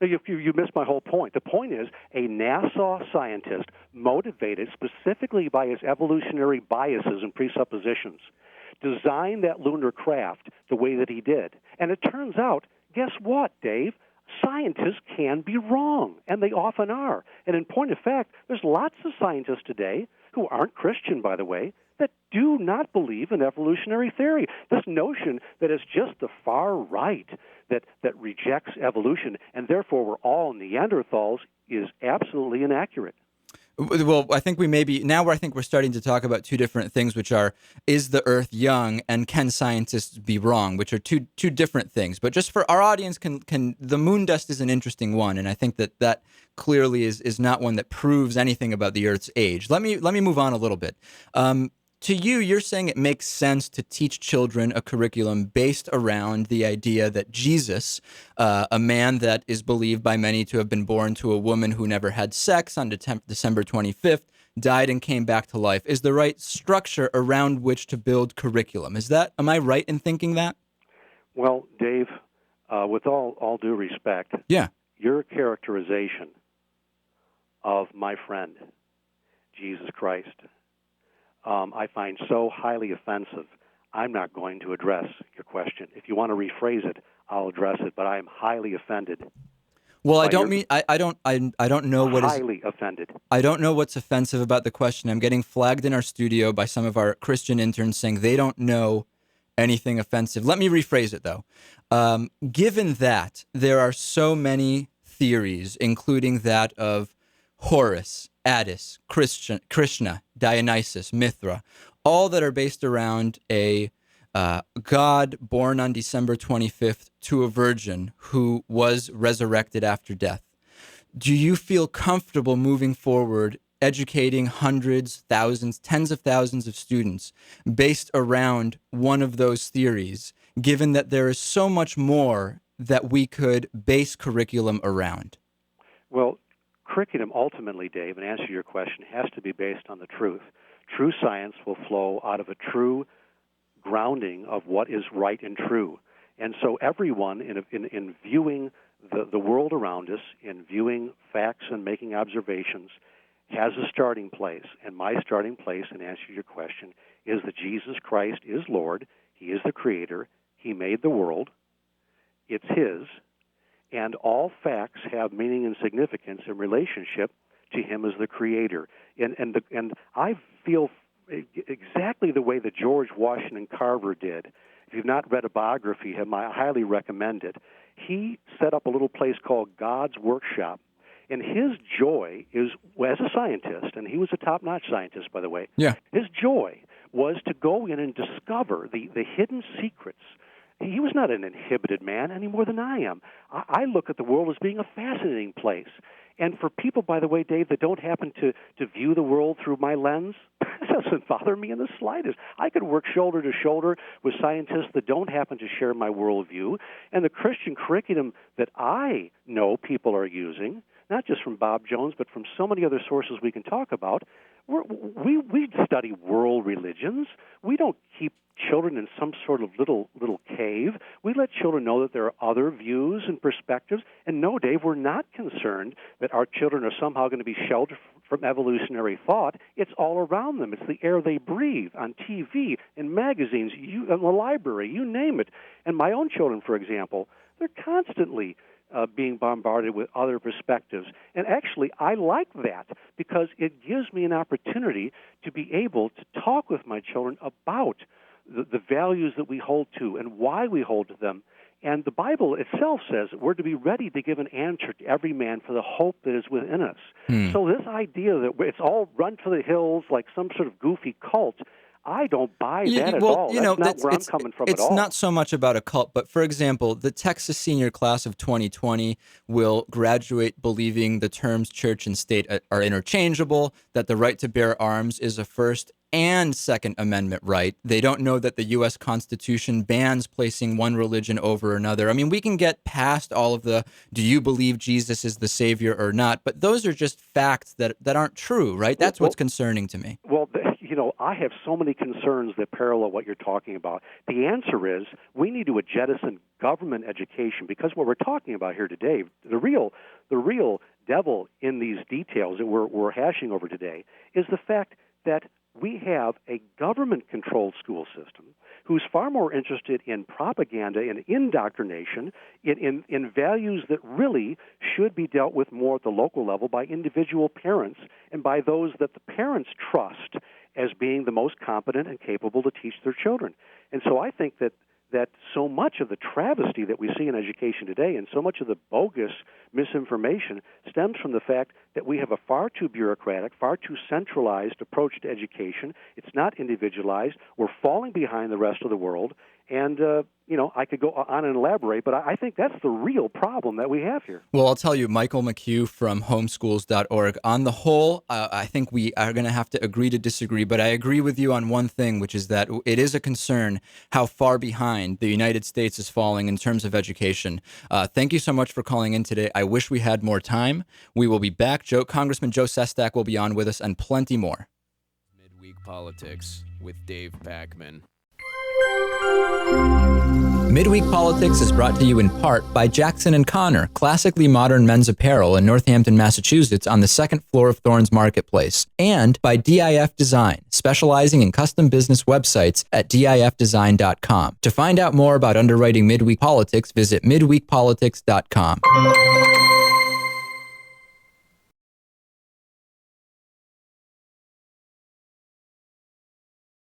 You missed my whole point. The point is a NASA scientist, motivated specifically by his evolutionary biases and presuppositions, designed that lunar craft the way that he did. And it turns out, guess what, Dave? Scientists can be wrong, and they often are. And in point of fact, there's lots of scientists today who aren't Christian, by the way, that do not believe in evolutionary theory. This notion that it's just the far right that rejects evolution, and therefore we're all Neanderthals, is absolutely inaccurate. Well, I think I think we're starting to talk about two different things, which are, is the Earth young, and can scientists be wrong, which are two different things. But just for our audience, can the moon dust is an interesting one, and I think that clearly is not one that proves anything about the Earth's age. Let me move on a little bit. To you, you're saying it makes sense to teach children a curriculum based around the idea that Jesus, a man that is believed by many to have been born to a woman who never had sex on December 25th, died and came back to life, is the right structure around which to build curriculum. Am I right in thinking that? Well, Dave, with all due respect, yeah, your characterization of my friend, Jesus Christ, I find so highly offensive. I'm not going to address your question. If you want to rephrase it, I'll address it. But I am highly offended. Well, I don't know what is highly offended. I don't know what's offensive about the question. I'm getting flagged in our studio by some of our Christian interns saying they don't know anything offensive. Let me rephrase it though. Given that there are so many theories, including that of Horus, Attis, Krishna, Dionysus, Mithra, all that are based around a God born on December 25th to a virgin who was resurrected after death. Do you feel comfortable moving forward, educating hundreds, thousands, tens of thousands of students based around one of those theories, given that there is so much more that we could base curriculum around? Well, curriculum ultimately, Dave, and answer your question, has to be based on the truth. True science will flow out of a true grounding of what is right and true. And so everyone, in viewing the world around us, in viewing facts and making observations, has a starting place. And my starting place, in answer to your question, is that Jesus Christ is Lord. He is the Creator. He made the world. It's His. And all facts have meaning and significance in relationship to Him as the Creator. And I feel exactly the way that George Washington Carver did. If you've not read a biography of him, I highly recommend it. He set up a little place called God's Workshop. And his joy is, as a scientist, and he was a top-notch scientist, by the way, his joy was to go in and discover the hidden secrets. He was not an inhibited man any more than I am. I look at the world as being a fascinating place. And for people, by the way, Dave, that don't happen to view the world through my lens, that doesn't bother me in the slightest. I could work shoulder to shoulder with scientists that don't happen to share my worldview. And the Christian curriculum that I know people are using, not just from Bob Jones, but from so many other sources we can talk about, we study world religions. We don't keep children in some sort of little cave. We let children know that there are other views and perspectives. And no, Dave, we're not concerned that our children are somehow going to be sheltered from evolutionary thought. It's all around them. It's the air they breathe, on TV, in magazines, in the library, you name it. And my own children, for example, they're constantly being bombarded with other perspectives. And actually, I like that because it gives me an opportunity to be able to talk with my children about the values that we hold to and why we hold to them. And the Bible itself says that we're to be ready to give an answer to every man for the hope that is within us. So this idea that it's all run for the hills like some sort of goofy cult, I don't buy that at all. That's not where I'm coming from at all. It's not so much about a cult, but for example, the Texas senior class of 2020 will graduate believing the terms church and state are interchangeable, that the right to bear arms is a First and Second Amendment right. They don't know that the U.S. Constitution bans placing one religion over another. I mean, we can get past all of the, do you believe Jesus is the Savior or not? But those are just facts that aren't true, right? That's what's concerning to me. Well, I have so many concerns that parallel what you're talking about. The answer is we need to jettison government education, because what we're talking about here today, the real devil in these details that we're hashing over today, is the fact that we have a government-controlled school system who's far more interested in propaganda and indoctrination, in values that really should be dealt with more at the local level by individual parents and by those that the parents trust as being the most competent and capable to teach their children. And so I think that so much of the travesty that we see in education today and so much of the bogus misinformation stems from the fact that we have a far too bureaucratic, far too centralized approach to education. It's not individualized. We're falling behind the rest of the world. And, I could go on and elaborate, but I think that's the real problem that we have here. Well, I'll tell you, Michael McHugh from homeschools.org, on the whole, I think we are going to have to agree to disagree, but I agree with you on one thing, which is that it is a concern how far behind the United States is falling in terms of education. Thank you so much for calling in today. I wish we had more time. We will be back. Congressman Joe Sestak will be on with us, and plenty more. Midweek Politics with Dave Pakman. Midweek Politics is brought to you in part by Jackson & Connor, classically modern men's apparel in Northampton, Massachusetts on the second floor of Thorne's Marketplace, and by DIF Design, specializing in custom business websites at difdesign.com. To find out more about underwriting Midweek Politics, visit midweekpolitics.com.